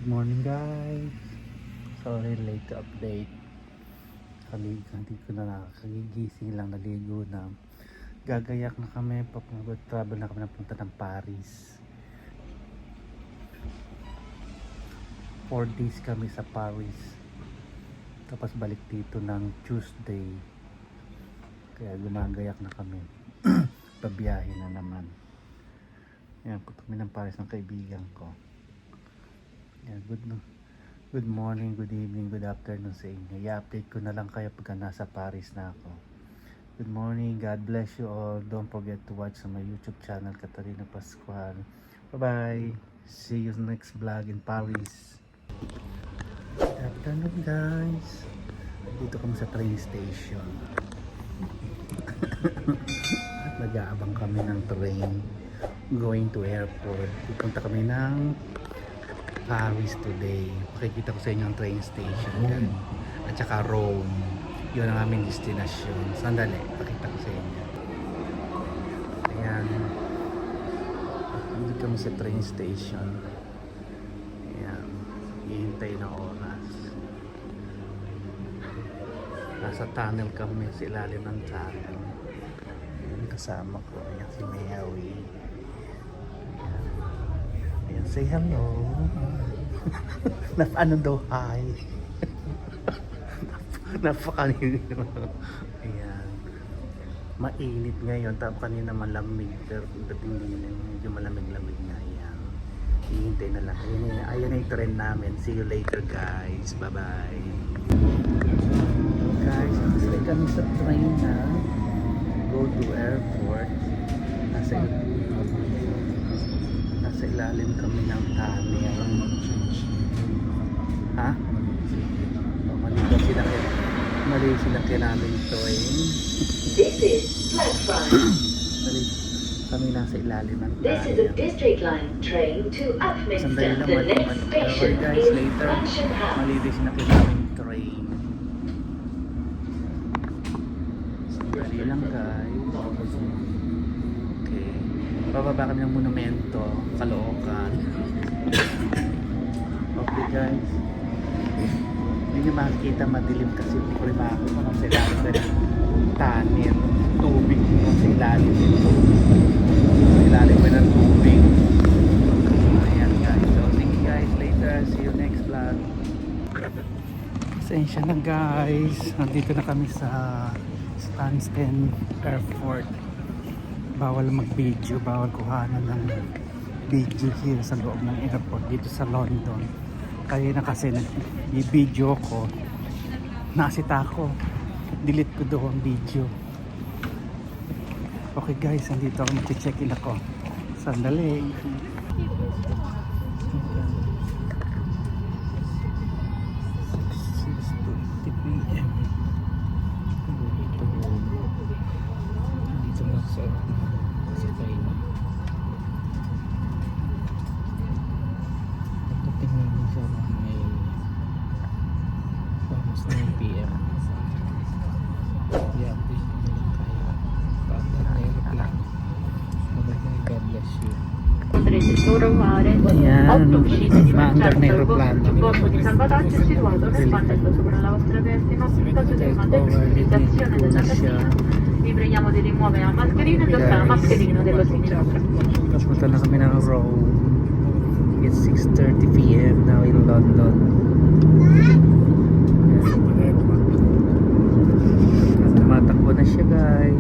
Morning guys. Sorry late to update. Hindi ko na nakakagising lang, naligo na. Gagayak na kami, travel na kami napunta ng Paris. 4 days kami sa Paris. Tapos balik dito ng Tuesday. Kaya gumagayak na kami. Pabiyahe na naman. Ayan, punta kami ng Paris ng kaibigan ko. Yeah, good morning, good evening, good afternoon sa inyo. I-update ko na lang kayo pagka nasa Paris na ako. Good morning, God bless you all. Don't forget to watch on my YouTube channel, Katarina Pascual. Bye-bye. See you next vlog in Paris. Good afternoon guys. Dito kami sa train station. At nag-aabang kami ng train going to airport. Pupunta kami ng Paris today. Pakikita ko sa inyo ang train station yan. At saka Rome. Yun ang aming destinasyon. Sandali, pakita ko sa inyo. Ayan. Dito kami sa train station. Ayan. Hihintay na oras. Nasa tunnel kami, sa ilalim ng tunnel. Ayan, kasama ko. Ayan si Mary. Ayan, say hello. Ano daw, hi. Napakanino. Ayan. Mainit ngayon, tapos kanina malamig, pero dating din medyo malamig-lamig na. Ayan. Hihintay na lang. Ayan na yung trend namin. See you later guys. Bye bye. Guys, masaya kami sa train na go to airport. Nasa ilalim kami ng tunnel. Ha? Mali sila namin ito eh. This is platform. Mali kami nasa ilalim ng tunnel. This is a district line train to Upminster. Sandali lang, The next station guys, is later Mansion House. mali din sila namin train. Sandali lang guys. Okay. Bababa kami ng monumento, Caloocan. Okay guys. Hindi nyo makikita, madilim kasi hindi ko rin makakita kung sa ilalim na tunnel. Tubig kung sa ilalim nito. Sa ilalim pa ng tubig. Ayan guys. So thank you guys. Later. See you next vlog. Pasensya na guys. Nandito na kami sa Stansted Airport. Bawal mag-video, bawal kuhanan ng video here sa loob ng airport dito sa London. Kaya na kasi nag-video ko, nasita ko, delete ko daw ang video. Okay guys, nandito ako, mag-check-in ako. Sandali. 6:20 PM. Nandito na sa train. Tingnan mo sa may almost 9 PM. I-update ko na lang kayo. Paandar na aeroplano. Magandang God bless you. Ayan, maandar na aeroplano. Bordo di salvataggio è situato nel pannello sopra la vostra testa. In caso di una depressurizzazione della cabina, vi preghiamo di rimuovere la mascherina e indossare la mascherina dello signore. Punta na kami ng Rome. It's 6:30 PM now in London. Tumatakbo na siya guys.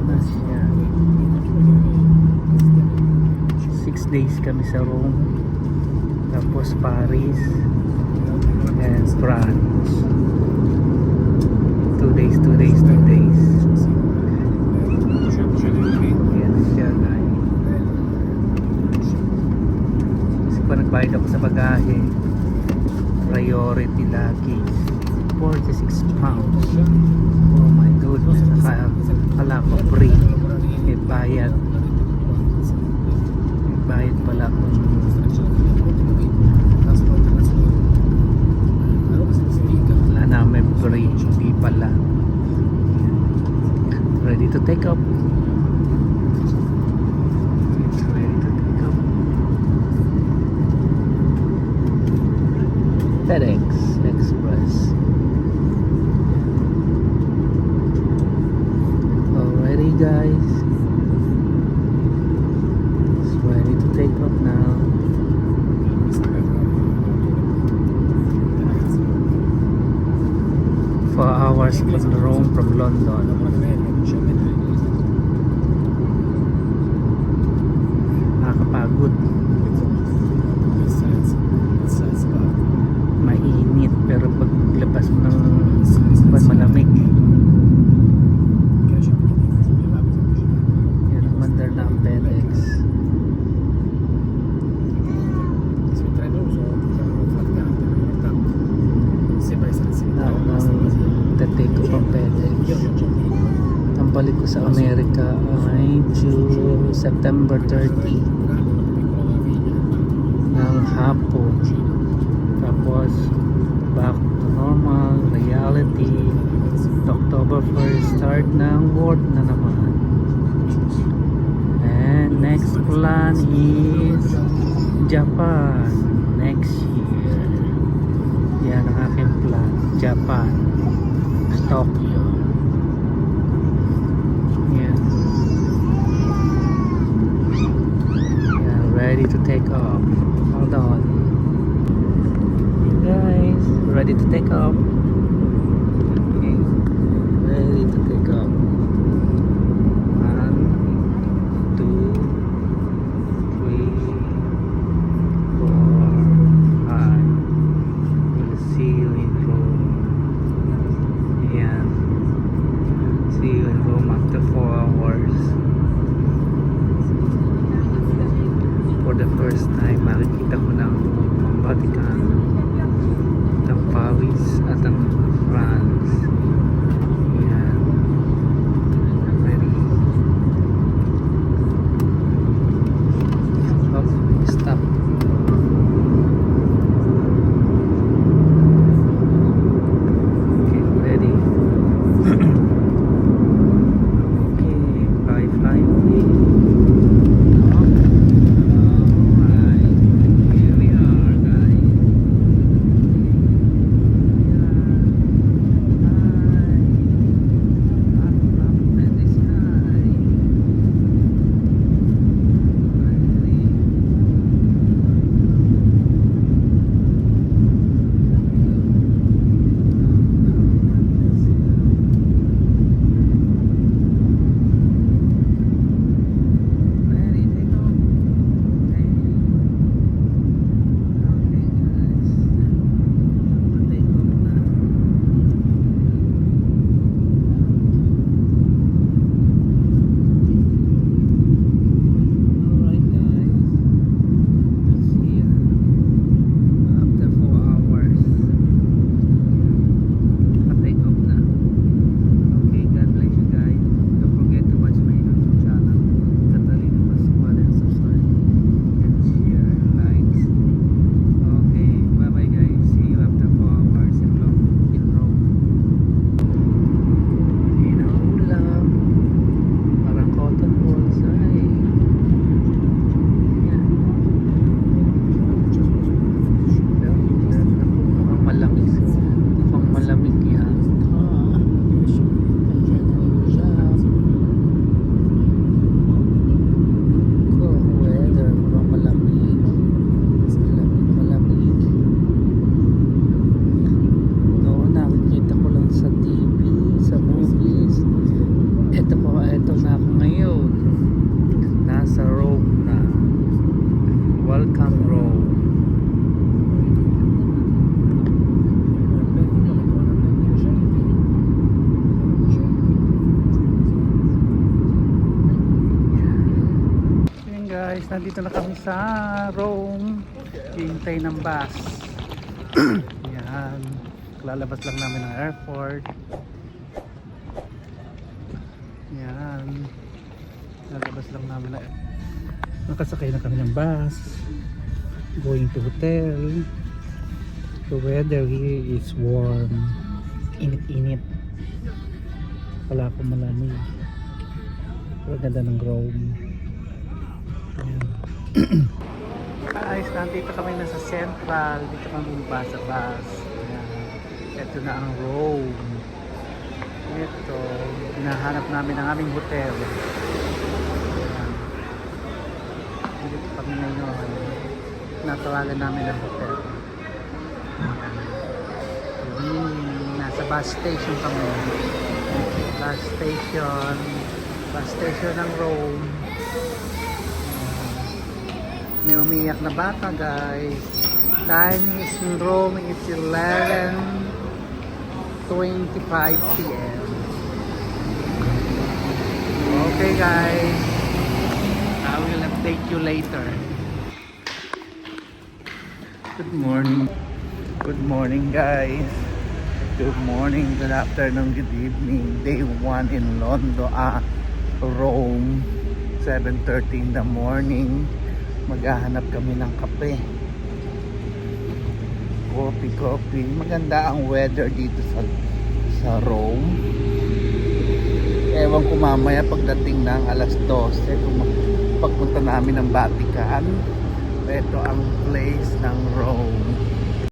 Na siya. 6 days kami sa Rome. Tapos Paris and France. 2 days. Yan siya guys. Kasi pa nagbayad ako sa bagahe, priority luggage, 46 pounds. Oh my goodness. Akala ko free. May bayad pala kung wala namin free, hindi pala. Ready to take off. FedEx Express. Alrighty guys, it's ready to take off now. 4 hours from Rome, from London. Nakakapagod. Mainit pero paglabas mo ng malamig. Yan, mandar na ang FedEx. Tatake ko pang FedEx. Ang balik ko sa Amerika ay September 30 ng hapon. Tapos back to normal reality. October 1st start ng work na naman. And next plan is Japan next year. Yan ang aking plan. Japan, Tokyo. Yan. Yeah, ready to take off. Hold on. Guys, ready to take off. Okay. Ready to take off. 1, 2, 3, 4, 5. We'll see you in Rome. Ayan. See you in Rome after 4 hours. For the first time, makikita ko ng Vatican, ang Paris at ang France. Ayan. Ready. Oh, stop. Okay, ready. Okay, fly away. Alright, here we are, guys. Guys, nandito na kami sa Rome. Hintay ng bus. Yan. Lalabas lang namin ng airport. Yan. Lalabas lang namin na nakasakay na kami ng bus. Going to hotel. The weather here is warm. Init-init. Wala akong malamig. Pero ganda ng Rome. Ayan. Guys, nandito kami na sa Central. Dito kami bumaba sa bus. Ayan. Ito na ang Rome. Ito, hinahanap namin ang aming hotel. Ayan. Dito kami ngayon. Natawagan namin ang hotel. Nasa bus station kami. Bus station ng Rome. May umiyak na bata, guys. Time is in Rome, it's 11:25 p.m. Okay, guys. I will update you later. Good morning. Good morning, guys. Good morning, good afternoon, good evening. Day 1 in London, Rome. 7:30 in the morning. Maghahanap kami ng kape. Coffee. Maganda ang weather dito sa Rome. Ewan ko mamaya pagdating ng alas 12 kung pagpunta namin ng Vatican. Ito ang place ng Rome.